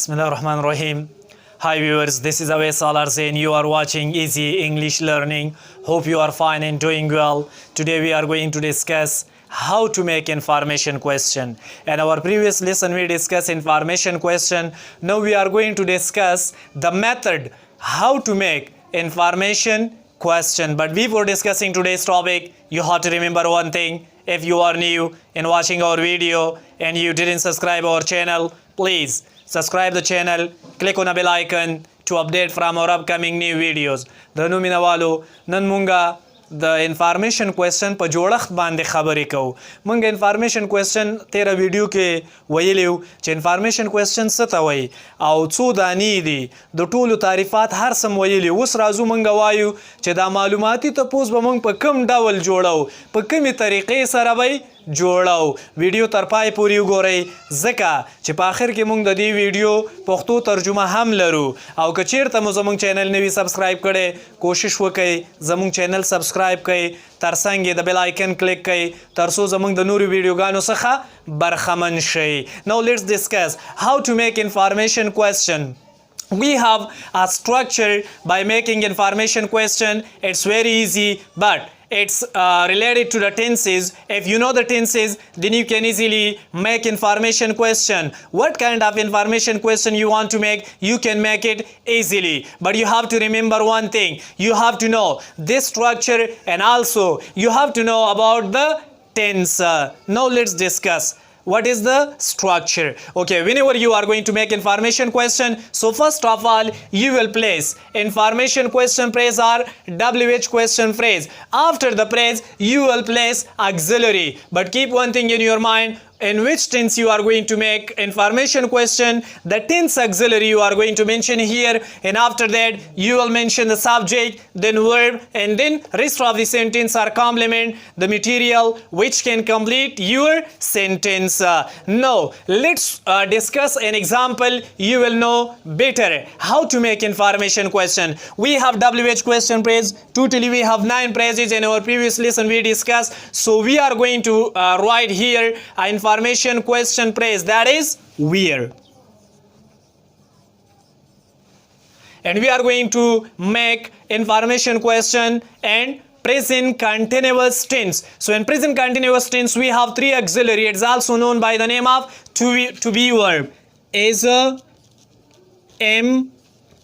Bismillahirrahmanirrahim. Hi viewers, this is Awais Salarse and you are watching Easy English Learning. Hope you are fine and doing well. Today we are going to discuss how to make information question. In our previous lesson we discussed information question. Now we are going to discuss the method how to make information question. But before discussing today's topic, you have to remember one thing. If you are new in watching our video and you didn't subscribe our channel, please subscribe the channel, click on a bell icon to update from our upcoming new videos. د نو مینوالو نن مونږه د انفارمیشن کوېسچن په جوړښت باندې خبرې کوو. مونږ انفارمیشن کوېسچن تیره ویډیو کې ویلیو چې انفارمیشن کوېسچن څه ته وایي او څو دانې دي د ټولو تعریفات هر څه ویلي. اوس راځو مونږ وایو چې دا معلوماتي تپوس به مونږ په کوم ډول جوړو، په کومې طریقې سره به جوړو. ویډیو تر پای پورې وګورئ ځکه چې په آخر کې مونږ د دې ویډیو پښتو ترجمه هم لرو. او که چیرته مو زموږ چینل نوي سبسکرایب کړی، کوشش وکړئ زموږ چینل سبسکرایب کړئ، ترڅنګ یې د بیل آیکن کلیک کړئ ترڅو زموږ د نورو ویډیوګانو څخه برخمن شئ. Now let's discuss how to make information question. We have a structure by making information question. It's very easy, but it's related to the tenses. If you know the tenses, then you can easily make information question. What kind of information question you want to make, you can make it easily. But you have to remember one thing. You have to know this structure and also you have to know about the tense. Now let's discuss. What is the structure? Okay, whenever you are going to make information question, so first of all you will place information question phrase or WH question phrase. After the phrase you will place auxiliary. But keep one thing in your mind, in which tense you are going to make information question, the tense auxiliary you are going to mention here, and after that you will mention the subject, then verb, and then rest of the sentence or complement, the material which can complete your sentence. Now let's discuss an example. You will know better how to make information question. We have WH question phrase. Totally we have 9 phrases. In our previous lesson we discussed, so we are going to write here information question phrase, that is where, and we are going to make information question and present continuous tense. So in present continuous tense we have 3 auxiliary. It's also known by the name of to be verb, is a, am,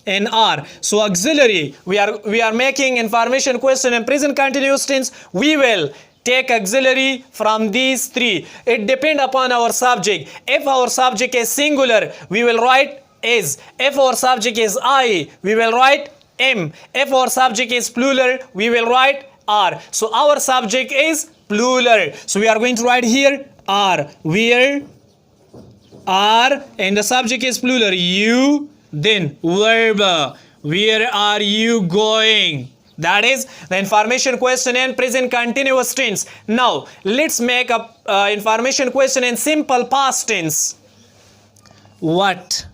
and are. So auxiliary, we are making information question in present continuous tense. We will take auxiliary from these 3. It depends upon our subject. If our subject is singular, we will write is. If our subject is I, we will write am. If our subject is plural, we will write are. So our subject is plural, so we are going to write here are. Where are, and the subject is plural, you, then verb, where are you going. That is the information question in present continuous tense. Now let's make a information question in simple past tense. What,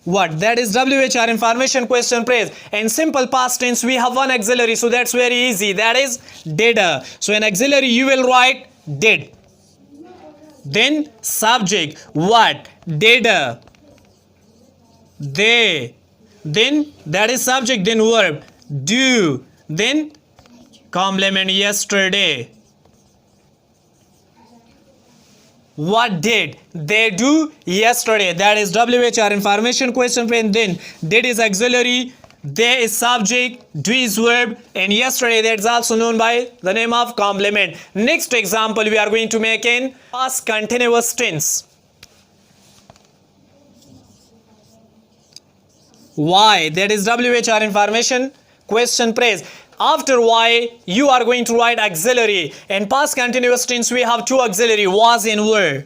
that is WH or information question phrase. In simple past tense we have one auxiliary, so that's very easy, that is did. So in auxiliary you will write did, then subject what, did they, then that is subject, then verb do, then complement yesterday. What did they do yesterday? That is WH or information question phrase. Then did is auxiliary, they is subject, do is verb, and yesterday, that is also known by the name of complement. Next example we are going to make in past continuous tense. Why, that is WH or information question phrase. After why you are going to write auxiliary. In past continuous tense we have 2 auxiliary, was and were.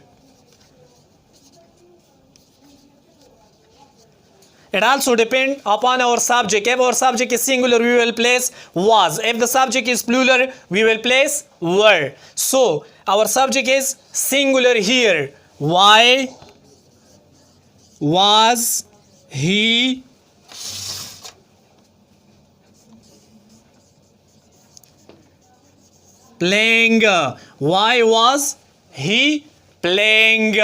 It also depends upon our subject. If our subject is singular we will place was. If the subject is plural we will place were. So our subject is singular here. Why was he playing? Why was he playing?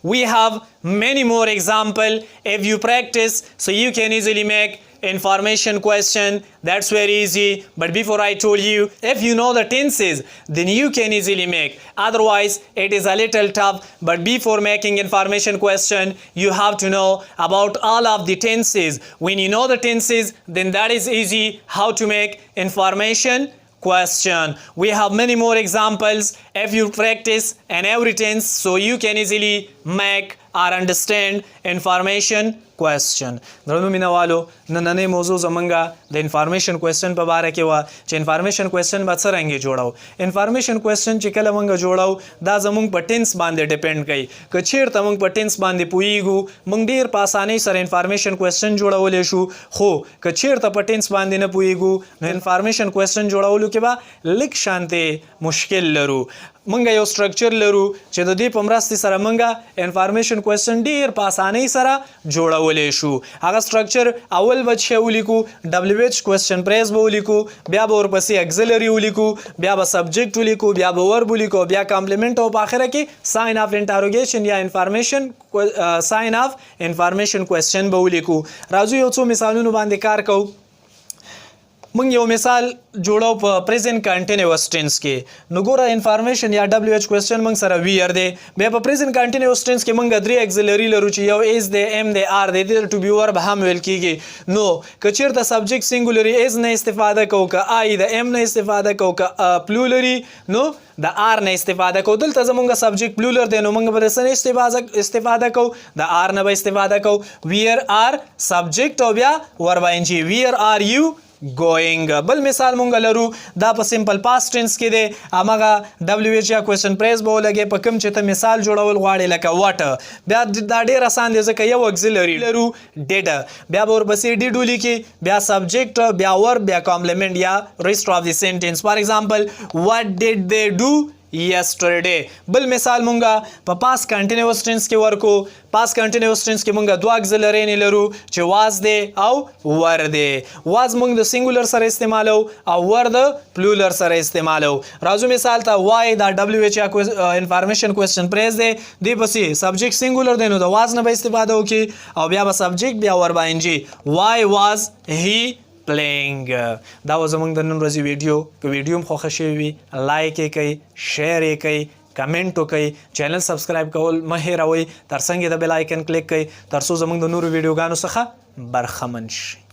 we have many more example. If you practice, so you can easily make information question. That's very easy. But before I told you, if you know the tenses, then you can easily make. Otherwise, it is a little tough. But before making information question, you have to know about all of the tenses. When you know the tenses, then that is easy how to make information question. We have many more examples. If you practice in every tense, so you can easily make or understand information question. درنو مینوالو نننې موضوع زمونږه د انفارمیشن کوېسچن په باره کې وه چې انفارمیشن کوېسچن به څرنګه جوړو. انفارمیشن کوېسچن چې کله مونږ جوړو دا زمونږ په ټینس باندې ډیپینډ کوي. که چیرته مونږ په ټینس باندې پوهیږو مونږ ډیر په اسانۍ سره انفارمیشن کوېسچن جوړولی شو. خو که چیرته په ټینس باندې نه پوهیږو نو انفارمیشن کوېسچن جوړولو کې به لږ شانتې مشکل لرو. مونږ یو سټرکچر لرو چې د دې په مرستې سره مونږ انفارمیشن کوېسچن ډیر په اسانۍ سره جوړولی شو. هغه سټرکچر اول به چې ولیکو WH کوېسچن پریز به ولیکو, بیا به ورپسې اګزلري ولیکو, بیا به سبجیکټ ولیکو, بیا به ورب ولیکو, بیا کامپلیمنټ او په آخره کې ساین اف انټاروګیشن یا انفارمیشن ساین اف انفارمیشن کوېسچن به ولیکو. راځو یو څو مثالونو باندې کار کوو. مونږ یو مثال جوړو په پریزنت کنټینیوس ټینس کې. نو ګوره انفارمیشن یا WH کوېسچن مونږ سره ویر دی. بیا په پریزنت کنټینیوس ټینس کې مونږ درې اګزلري لرو چې یو ایز دی, ام دی, آر دی. دې ټو بی ورب هم ویل کیږي. نو که چیرته سبجیکټ سینګولري ایز نه استفاده کوو, که آی د ام نه استفاده کوو, که پلولري نو د آر نه استفاده کوو. دلته زمونږ سبجیکټ پلولر دی نو مونږ به د څه نه استفاده کوو, د آر نه به استفاده کوو. ویر آر سبجیکټ او بیا ورب ان جی ویر آر یو going. بل مثال مونږ لرو دا په سمپل پاست ټینس کې دی. هماغه WH یا کوېسچن پریز به ولګې په کوم چې ته مثال جوړول غواړې لکه واټ. بیا دا ډېر اسان دی ځکه یو اګزلري لرو ډیډ, بیا به ورپسې ډیډ ولیکې, بیا سبجیکټ, بیا ورب, بیا کامپلیمنټ یا ریسټ اف د سینټنس. فار ایگزامپل what did they do yesterday. بل مثال مونږه په پاس کنټینیوس ټینس کې ورکو. پاس کنټینیوس ټینس کې مونږه دوه اګزلري لرو چې واز دی او ور دی. واز مونږ د سینګولر سره استعمالو او ور د پلولر سره استعمالو. راځو مثال ته وای دا WH یا انفارمیشن کوېسچن پریز دی, دی پسې سبجیکټ سینګولر دی نو د واز نه به استفاده وکړي او بیا به سبجیکټ بیا ور به ان جی. وای واز هی playing. دا و زمونږ د نن ورځې ویډیو. که ویډیو هم خوښه شوې وي لایک یې کوئ, شیر یې کوئ, کمنټ وکړئ, چینل سبسکرایب کول مه هیروئ, ترڅنګ یې د بیل آیکن کلیک کړئ تر څو زمونږ د نورو ویډیوګانو څخه برخمن شئ.